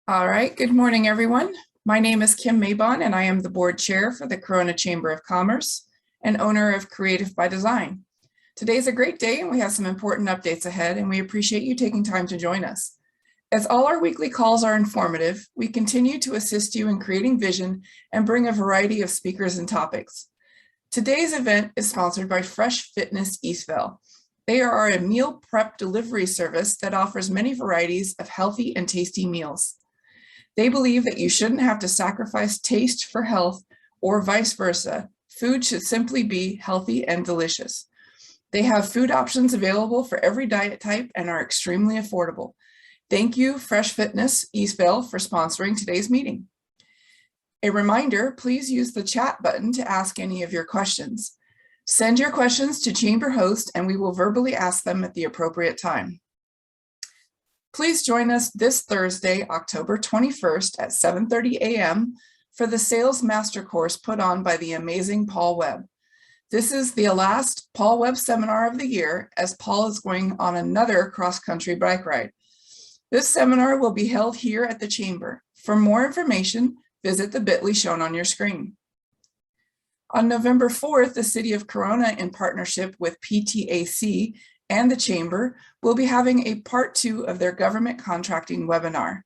All right, good morning, everyone. My name is Kim Maybon, and I am the board chair for the Corona Chamber of Commerce and owner of Creative by Design. Today's a great day, and we have some important updates ahead, and we appreciate you taking time to join us. As all our weekly calls are informative, we continue to assist you in creating vision and bring a variety of speakers and topics. Today's event is sponsored by Fresh Fitness Eastville. They are a meal prep delivery service that offers many varieties of healthy and tasty meals. They believe that you shouldn't have to sacrifice taste for health or vice versa. Food should simply be healthy and delicious. They have food options available for every diet type and are extremely affordable. Thank you, Fresh Fitness Eastville, for sponsoring today's meeting. A reminder, please use the chat button to ask any of your questions. Send your questions to Chamber Host and we will verbally ask them at the appropriate time. Please join us this Thursday, October 21st at 7:30 a.m. for the Sales Master Course put on by the amazing Paul Webb. This is the last Paul Webb seminar of the year, as Paul is going on another cross-country bike ride. This seminar will be held here at the Chamber. For more information, visit the bit.ly shown on your screen. On November 4th, the City of Corona, in partnership with PTAC and the Chamber, will be having a part 2 of their government contracting webinar.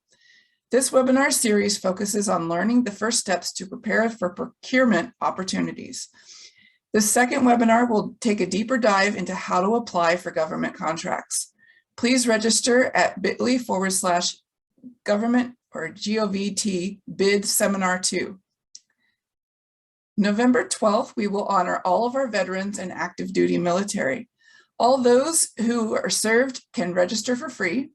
This webinar series focuses on learning the first steps to prepare for procurement opportunities. The second webinar will take a deeper dive into how to apply for government contracts. Please register at bit.ly/government or GOVT bid seminar 2. November 12th, we will honor all of our veterans and active duty military. All those who are served can register for free,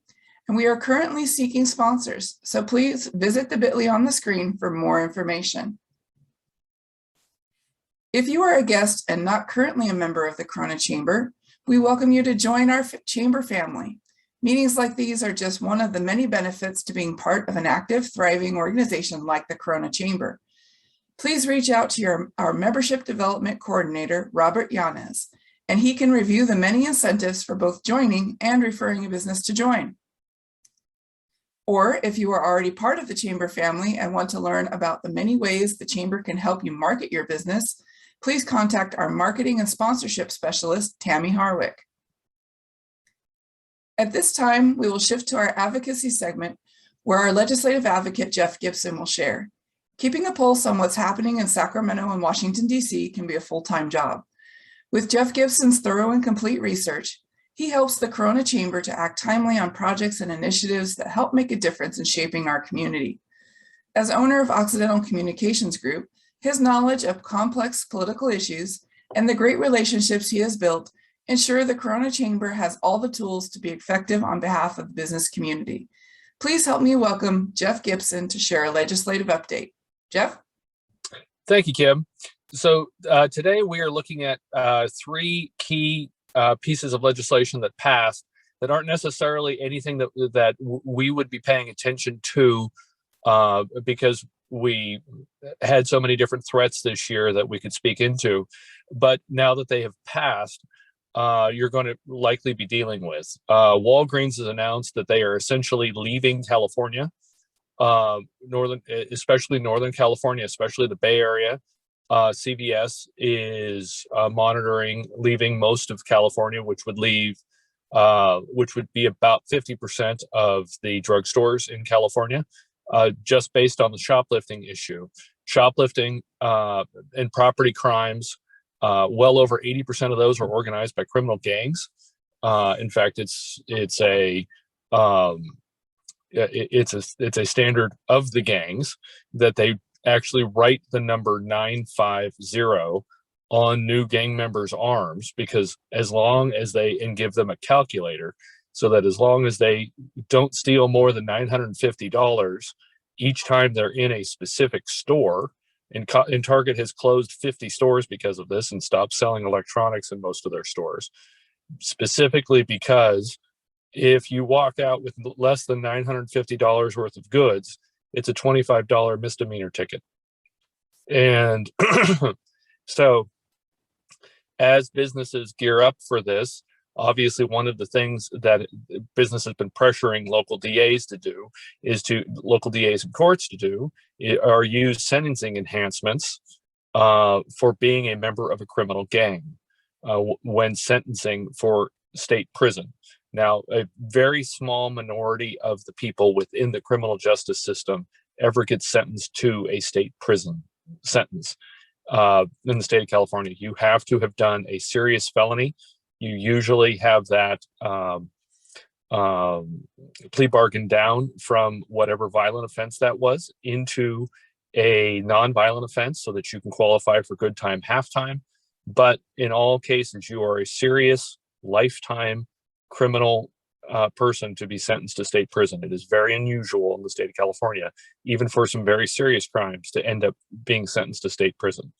and we are currently seeking sponsors, so please visit the bit.ly on the screen for more information. If you are a guest and not currently a member of the Corona Chamber, we welcome you to join our Chamber family. Meetings like these are just one of the many benefits to being part of an active, thriving organization like the Corona Chamber. Please reach out to our Membership Development Coordinator, Robert Yanez, and he can review the many incentives for both joining and referring a business to join. Or if you are already part of the Chamber family and want to learn about the many ways the Chamber can help you market your business, please contact our marketing and sponsorship specialist, Tammy Harwick. At this time, we will shift to our advocacy segment, where our legislative advocate, Jeff Gibson, will share. Keeping a pulse on what's happening in Sacramento and Washington, D.C. can be a full-time job. With Jeff Gibson's thorough and complete research, he helps the Corona Chamber to act timely on projects and initiatives that help make a difference in shaping our community. As owner of Occidental Communications Group, his knowledge of complex political issues and the great relationships he has built ensure the Corona Chamber has all the tools to be effective on behalf of the business community. Please help me welcome Jeff Gibson to share a legislative update. Jeff? Thank you, Kim. So today we are looking at 3 key pieces of legislation that passed that aren't necessarily anything that we would be paying attention to because we had so many different threats this year that we could speak into. But now that they have passed, you're going to likely be dealing with. Walgreens has announced that they are essentially leaving California, especially Northern California, especially the Bay Area. CVS is monitoring leaving most of California, which would be about 50% of the drugstores in California, just based on the shoplifting issue. Shoplifting and property crimes, well over 80% of those are organized by criminal gangs. In fact, it's a standard of the gangs that they actually write the number 950 on new gang members' arms, because and give them a calculator, so that as long as they don't steal more than $950 each time they're in a specific store, and Target has closed 50 stores because of this and stopped selling electronics in most of their stores, specifically because if you walk out with less than $950 worth of goods, it's a $25 misdemeanor ticket. And so as businesses gear up for this, Obviously, one of the things that business has been pressuring local DAs to do local DAs and courts to do are use sentencing enhancements for being a member of a criminal gang when sentencing for state prison. Now, a very small minority of the people within the criminal justice system ever get sentenced to a state prison sentence. In the state of California, you have to have done a serious felony. You usually have that plea bargain down from whatever violent offense that was into a non-violent offense so that you can qualify for good time, half time. But in all cases, you are a serious lifetime criminal person to be sentenced to state prison. It is very unusual in the state of California, even for some very serious crimes, to end up being sentenced to state prison.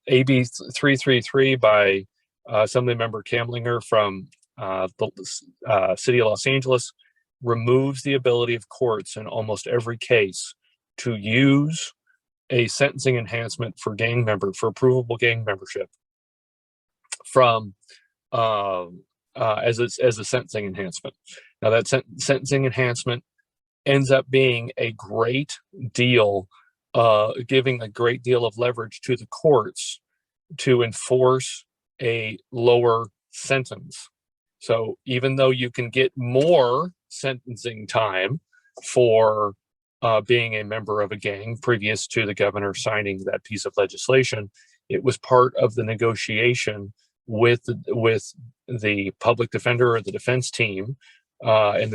AB 333 by Assemblymember Kamlinger from the city of Los Angeles removes the ability of courts in almost every case to use a sentencing enhancement for provable gang membership from as a sentencing enhancement. Now that sentencing enhancement ends up being a great deal, giving a great deal of leverage to the courts to enforce a lower sentence. So even though you can get more sentencing time for being a member of a gang previous to the governor signing that piece of legislation, it was part of the negotiation with the public defender or the defense team and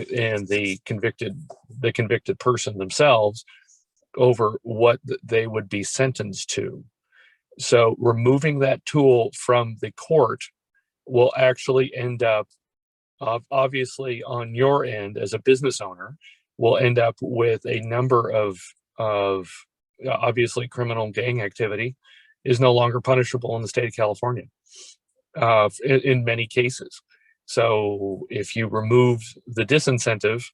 the convicted person themselves over what they would be sentenced to. So removing that tool from the court will actually end up, obviously on your end as a business owner, will end up with a number of obviously criminal gang activity is no longer punishable in the state of California in many cases. So if you remove the disincentive,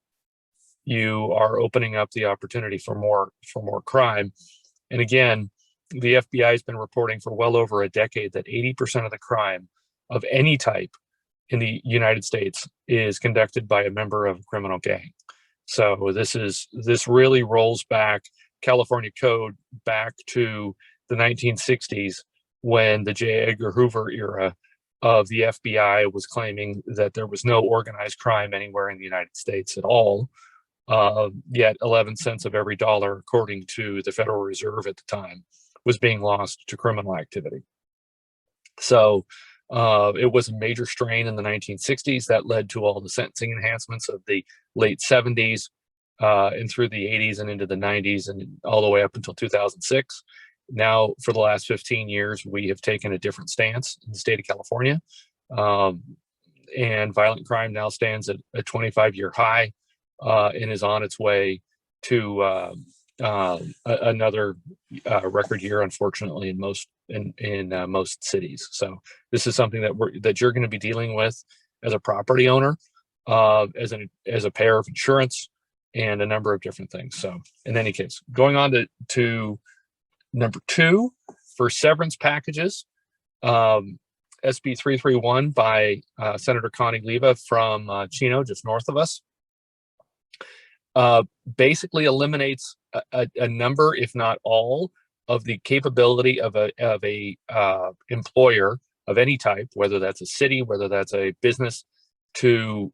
you are opening up the opportunity for more crime. And again, the FBI has been reporting for well over a decade that 80% of the crime of any type in the United States is conducted by a member of a criminal gang. So this really rolls back California code back to the 1960s when the J. Edgar Hoover era of the FBI was claiming that there was no organized crime anywhere in the United States at all. Yet 11 cents of every dollar, according to the Federal Reserve at the time, was being lost to criminal activity. So it was a major strain in the 1960s that led to all the sentencing enhancements of the late 70s and through the 80s and into the 90s and all the way up until 2006. Now, for the last 15 years, we have taken a different stance in the state of California. And violent crime now stands at a 25-year high and is on its way to another record year, unfortunately, in most cities. So this is something that you're going to be dealing with as a property owner, as a payer of insurance, and a number of different things. So in any case, going on to number 2 for severance packages, SB 331 by Senator Connie Leva from Chino, just north of us, basically eliminates a number, if not all, of the capability of a employer of any type, whether that's a city, whether that's a business, to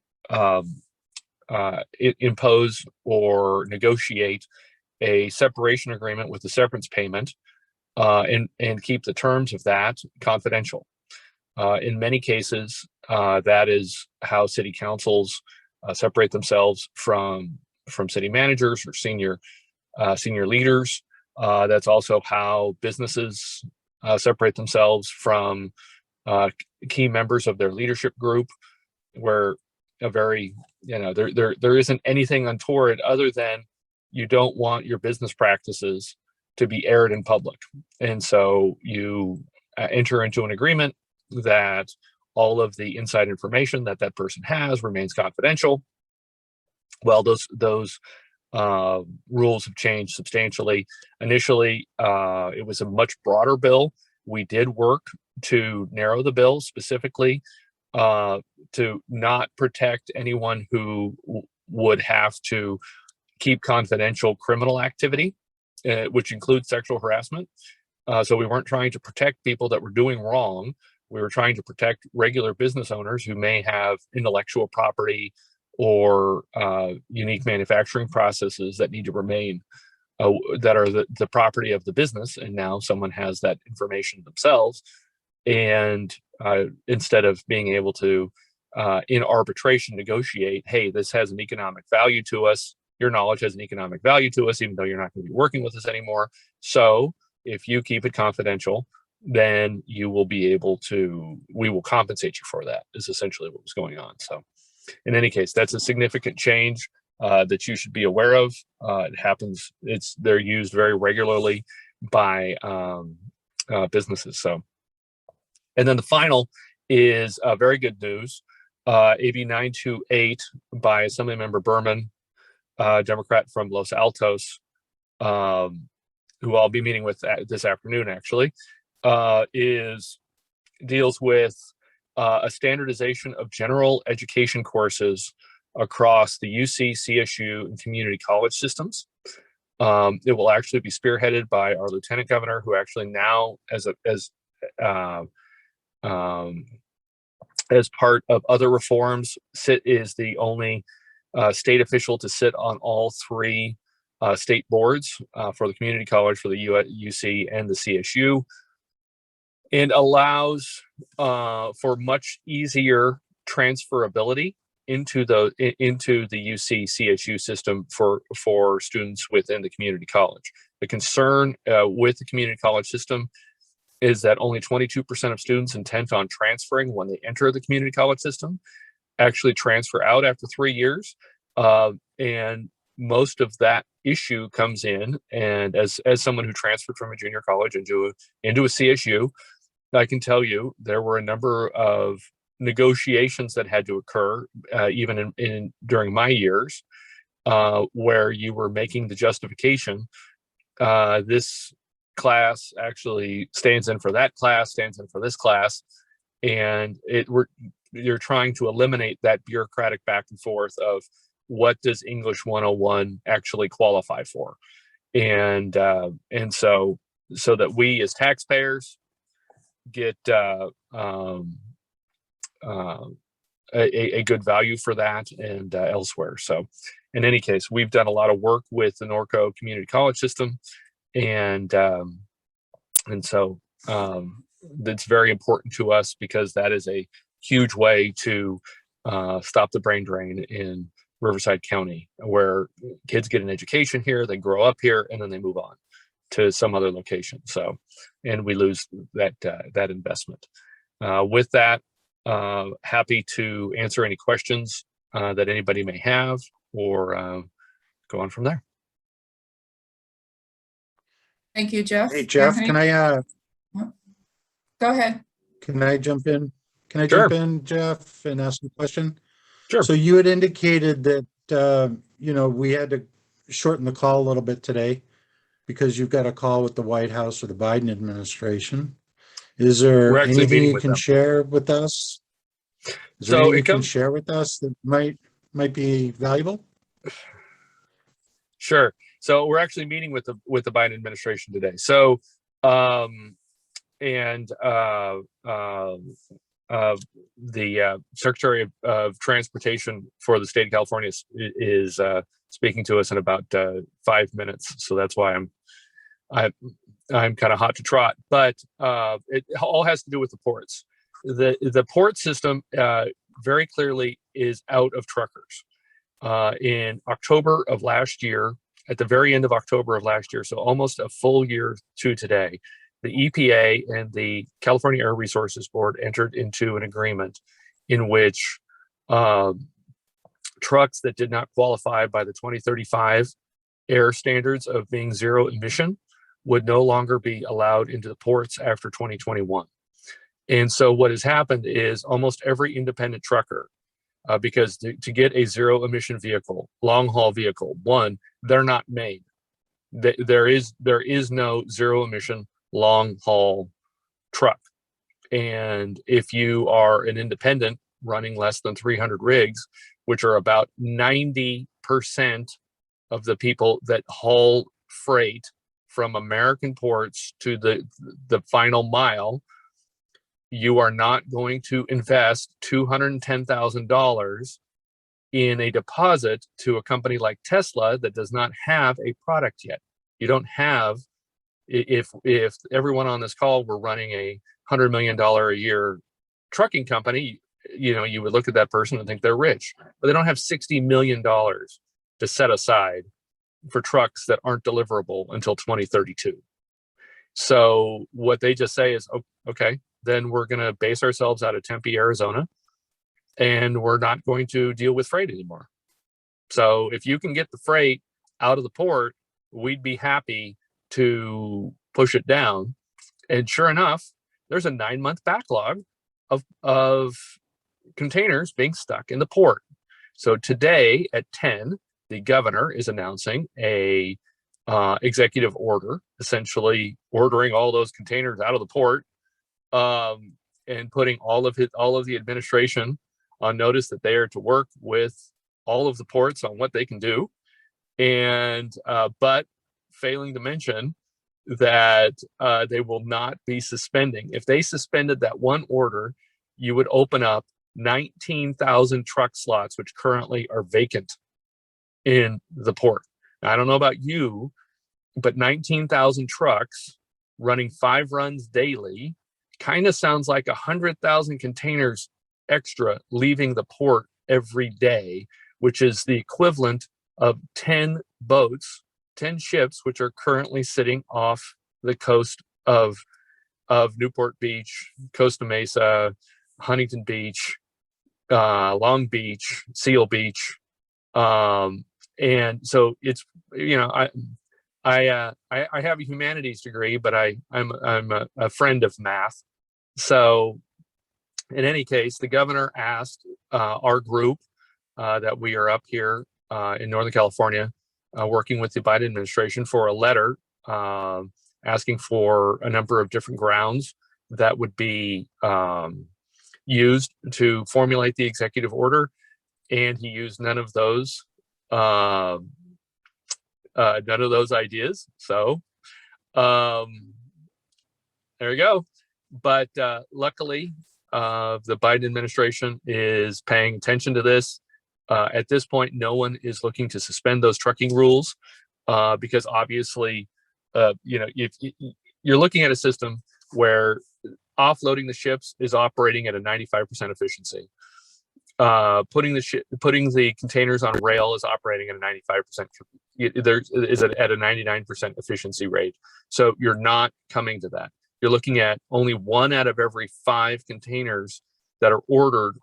impose or negotiate a separation agreement with the severance payment and keep the terms of that confidential. In many cases, that is how city councils separate themselves from city managers or senior leaders. That's also how businesses separate themselves from key members of their leadership group, where there isn't anything untoward other than you don't want your business practices to be aired in public. And so you enter into an agreement that all of the inside information that person has remains confidential. Well, those rules have changed substantially. Initially, it was a much broader bill. We did work to narrow the bill specifically to not protect anyone who would have to keep confidential criminal activity, which includes sexual harassment. So we weren't trying to protect people that were doing wrong. We were trying to protect regular business owners who may have intellectual property or unique manufacturing processes that need to remain, that are the property of the business. And now someone has that information themselves. And instead of being able to, in arbitration, negotiate, hey, this has an economic value to us. Your knowledge has an economic value to us, even though you're not going to be working with us anymore. So if you keep it confidential, then you will be able to, we will compensate you for that, is essentially what was going on. So in any case, that's a significant change that you should be aware of. It happens, they're used very regularly by businesses. So, and then the final is very good news. AB 928 by Assemblymember Berman, Democrat from Los Altos, who I'll be meeting with this afternoon, actually, deals with a standardization of general education courses across the UC, CSU, and community college systems. It will actually be spearheaded by our lieutenant governor, who actually now, as part of other reforms, is the only state official to sit on all three state boards for the community college, for the UC, and the CSU, and allows for much easier transferability into the UC CSU system for students within the community college. The concern with the community college system is that only 22% of students intent on transferring when they enter the community college system actually transfer out after 3 years, and most of that issue comes in. And as someone who transferred from a junior college into a CSU, I can tell you there were a number of negotiations that had to occur, even during my years, where you were making the justification, this class actually stands in for that class, stands in for this class, and you're trying to eliminate that bureaucratic back and forth of what does English 101 actually qualify for, and so that we as taxpayers get a good value for that, and elsewhere. So in any case, we've done a lot of work with the Norco community college system, and so that's very important to us, because that is a huge way to stop the brain drain in Riverside County, where kids get an education here, they grow up here, and then they move on to some other location. So, and we lose that investment. With that, happy to answer any questions that anybody may have, or go on from there. Thank you, Jeff. Hey, Jeff, Anthony? can I Go ahead. can I jump in? Can I Sure. jump in, Jeff, and ask a question? Sure. So you had indicated that we had to shorten the call a little bit today because you've got a call with the White House or the Biden administration. Is there We're actually anything meeting you with can them. share with us? Is there So anything it you can comes- share with us that might be valuable? Sure. So we're actually meeting with the Biden administration today. So, the Secretary of Transportation for the state of California is speaking to us in about 5 minutes. So that's why I'm kind of hot to trot. But it all has to do with the ports. The port system very clearly is out of truckers. In October of last year, at the very end of October of last year, so almost a full year to today, the EPA and the California Air Resources Board entered into an agreement in which trucks that did not qualify by the 2035 air standards of being zero emission would no longer be allowed into the ports after 2021. And so what has happened is almost every independent trucker, because to get a zero emission vehicle, long haul vehicle, one, they're not made. There is no zero emission long haul truck. And if you are an independent running less than 300 rigs, which are about 90% of the people that haul freight from American ports to the final mile, you are not going to invest $210,000 in a deposit to a company like Tesla that does not have a product yet. You don't have, if everyone on this call were running a $100 million a year trucking company, you would look at that person and think they're rich, but they don't have $60 million to set aside for trucks that aren't deliverable until 2032. So what they just say is, okay, then we're going to base ourselves out of Tempe, Arizona, and we're not going to deal with freight anymore. So if you can get the freight out of the port, we'd be happy to push it down. And sure enough, there's a 9-month backlog of containers being stuck in the port. So today at 10, the governor is announcing a executive order, essentially ordering all those containers out of the port, and putting all of the administration on notice that they are to work with all of the ports on what they can do, and but failing to mention that they will not be suspending. If they suspended that one order, you would open up 19,000 truck slots, which currently are vacant in the port. Now, I don't know about you, but 19,000 trucks running 5 runs daily kind of sounds like 100,000 containers extra leaving the port every day, which is the equivalent of 10 boats, 10 ships, which are currently sitting off the coast of Newport Beach, Costa Mesa, Huntington Beach, Long Beach, Seal Beach. And so it's, I have a humanities degree, but I'm a friend of math. So in any case, the governor asked our group that we are up here in Northern California, working with the Biden administration, for a letter asking for a number of different grounds that would be used to formulate the executive order. And he used none of those ideas. So there you go. But luckily, the Biden administration is paying attention to this. At this point, no one is looking to suspend those trucking rules because obviously, if you're looking at a system where offloading the ships is operating at a 95% efficiency. Putting the containers on rail is operating at a 95%. There is at a 99% efficiency rate. So you're not coming to that. You're looking at only 1 out of every 5 containers that are ordered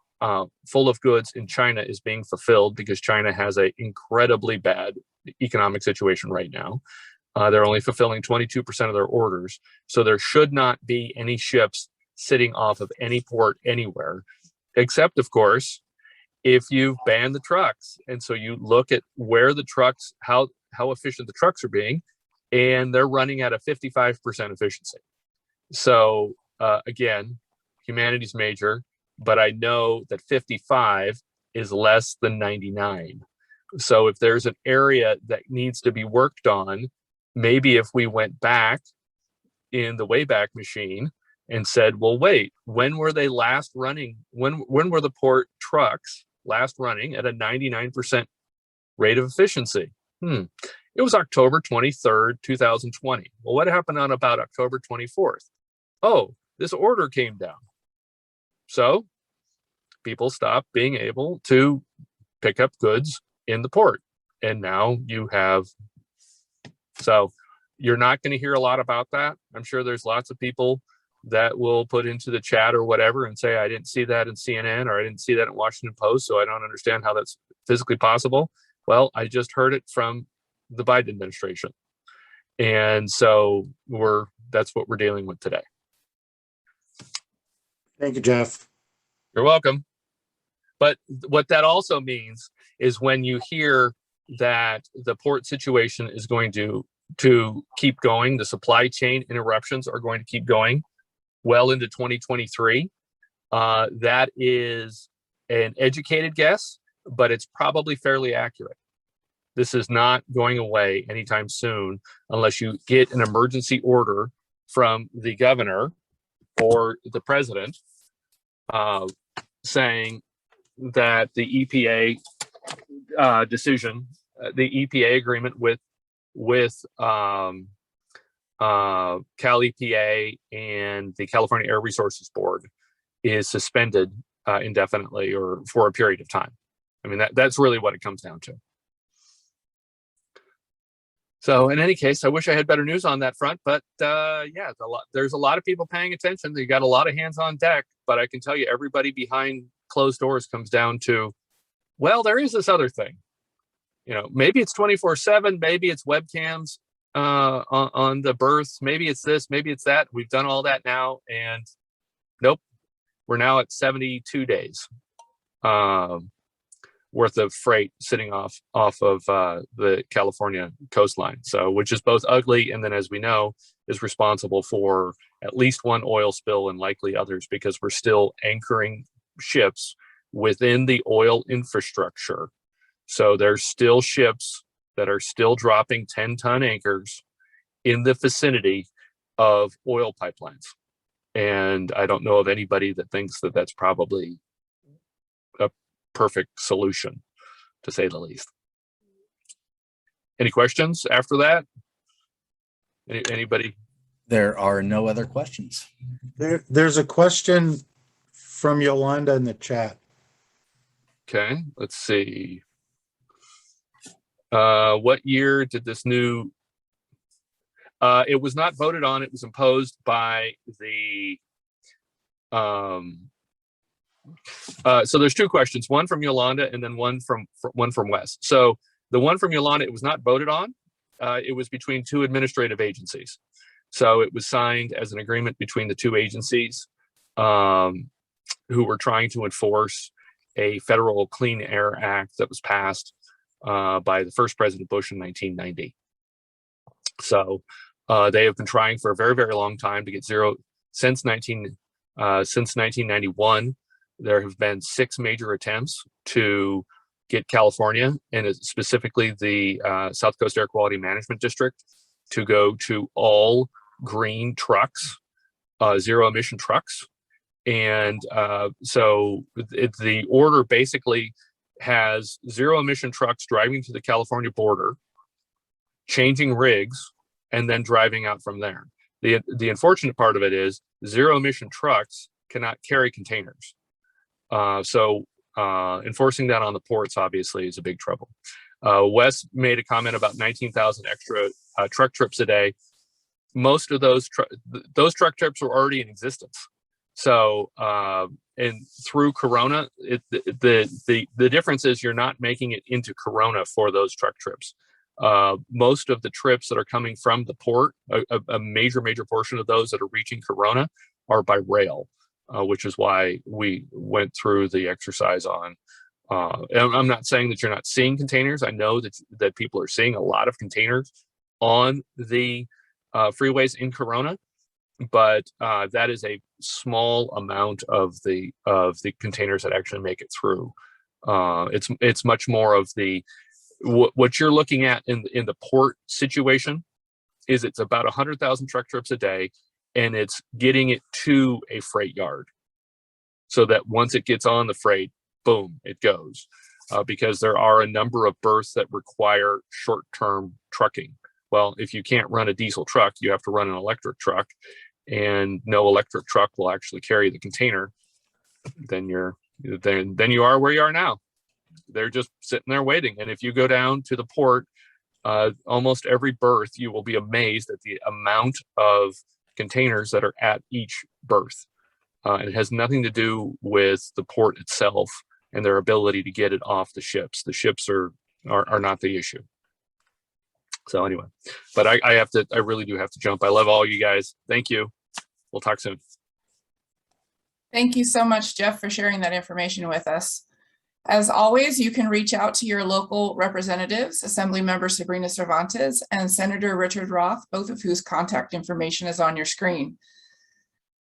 full of goods in China is being fulfilled, because China has an incredibly bad economic situation right now. They're only fulfilling 22% of their orders. So there should not be any ships sitting off of any port anywhere, except, of course, if you've banned the trucks. And so you look at where the trucks, how efficient the trucks are being, and they're running at a 55% efficiency. So again, humanities major, but I know that 55 is less than 99. So if there's an area that needs to be worked on, maybe if we went back in the Wayback Machine and said, well, wait, when were they last running? When were the port trucks last running at a 99% rate of efficiency? It was October 23rd, 2020. Well, what happened on about October 24th? Oh, this order came down. So people stopped being able to pick up goods in the port. And now you have, so you're not going to hear a lot about that. I'm sure there's lots of people that will put into the chat or whatever and say, I didn't see that in CNN, or I didn't see that in Washington Post, so I don't understand how that's physically possible. Well, I just heard it from the Biden administration. And so that's what we're dealing with today. Thank you, Jeff. You're welcome. But what that also means is when you hear that the port situation is going to keep going, the supply chain interruptions are going to keep going, well into 2023. That is an educated guess, but it's probably fairly accurate. This is not going away anytime soon unless you get an emergency order from the governor or the president saying that the EPA decision, the EPA agreement with Cal EPA and the California Air Resources Board is suspended indefinitely or for a period of time. I mean, that's really what it comes down to. So in any case, I wish I had better news on that front, but yeah, there's a lot of people paying attention. You got a lot of hands on deck, but I can tell you everybody behind closed doors comes down to, well, there is this other thing. You know, maybe it's 24/7, maybe it's webcams on the berths, maybe it's this, maybe it's that. We've done all that now, and nope, we're now at 72 days worth of freight sitting off of the California coastline. So, which is both ugly, and then, as we know, is responsible for at least one oil spill and likely others, because we're still anchoring ships within the oil infrastructure. So there's still ships that are still dropping 10-ton anchors in the vicinity of oil pipelines. And I don't know of anybody that thinks that that's probably a perfect solution, to say the least. Any questions after that? Anybody? There are no other questions. There's a question from Yolanda in the chat. Okay, let's see. What year did this new, it was not voted on, it was imposed by the, so there's two questions, one from Yolanda and then one from Wes. So the one from Yolanda, it was not voted on. It was between two administrative agencies. So it was signed as an agreement between the two agencies who were trying to enforce a federal Clean Air Act that was passed by the first President Bush in 1990. So they have been trying for a very, very long time to get zero since 1991. There have been 6 major attempts to get California, and specifically the South Coast Air Quality Management District, to go to all green trucks, zero emission trucks. And so the order basically has zero emission trucks driving to the California border, changing rigs, and then driving out from there. The unfortunate part of it is zero emission trucks cannot carry containers. So enforcing that on the ports obviously is a big trouble. Wes made a comment about 19,000 extra truck trips a day. Most of those truck trips were already in existence. So, and through Corona, the difference is you're not making it into Corona for those truck trips. Most of the trips that are coming from the port, a major portion of those that are reaching Corona are by rail, which is why we went through the exercise on. And I'm not saying that you're not seeing containers. I know that people are seeing a lot of containers on the freeways in Corona, but that is a small amount of the containers that actually make it through. It's much more of what you're looking at in the port situation is it's about 100,000 truck trips a day, and it's getting it to a freight yard so that once it gets on the freight, boom, it goes. Because there are a number of berths that require short-term trucking. Well, if you can't run a diesel truck, you have to run an electric truck, and no electric truck will actually carry the container. Then you are where you are now. They're just sitting there waiting. And if you go down to the port, almost every berth, you will be amazed at the amount of containers that are at each berth. And it has nothing to do with the port itself and their ability to get it off the ships. The ships are not the issue. So anyway, but I really do have to jump. I love all you guys. Thank you. We'll talk soon. Thank you so much, Jeff, for sharing that information with us. As always, you can reach out to your local representatives, Assemblymember Sabrina Cervantes and Senator Richard Roth, both of whose contact information is on your screen.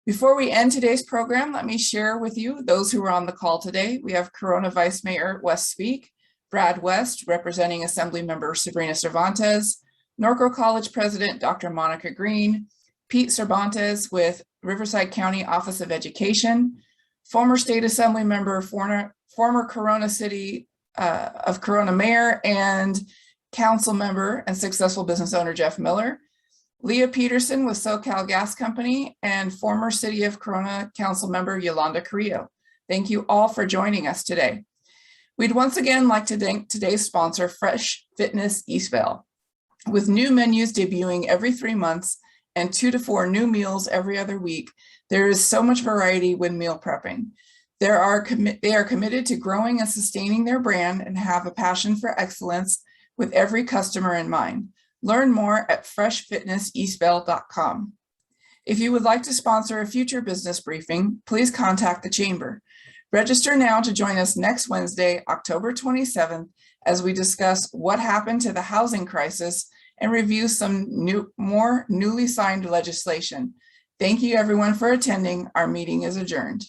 Before we end today's program, let me share with you those who are on the call today. We have Corona Vice Mayor Wes Speak, Brad West, representing Assembly Member Sabrina Cervantes, Norco College President Dr. Monica Green, Pete Cervantes with Riverside County Office of Education, former State Assembly Member, former Corona City of Corona Mayor and Council Member and successful business owner Jeff Miller, Leah Peterson with SoCal Gas Company, and former City of Corona Council Member Yolanda Carrillo. Thank you all for joining us today. We'd once again like to thank today's sponsor, Fresh Fitness Eastvale. With new menus debuting every 3 months and 2 to 4 new meals every other week, there is so much variety when meal prepping. They are committed to growing and sustaining their brand and have a passion for excellence with every customer in mind. Learn more at freshfitnesseastvale.com. If you would like to sponsor a future business briefing, please contact the Chamber. Register now to join us next Wednesday, October 27th, as we discuss what happened to the housing crisis and review some more newly signed legislation. Thank you everyone for attending. Our meeting is adjourned.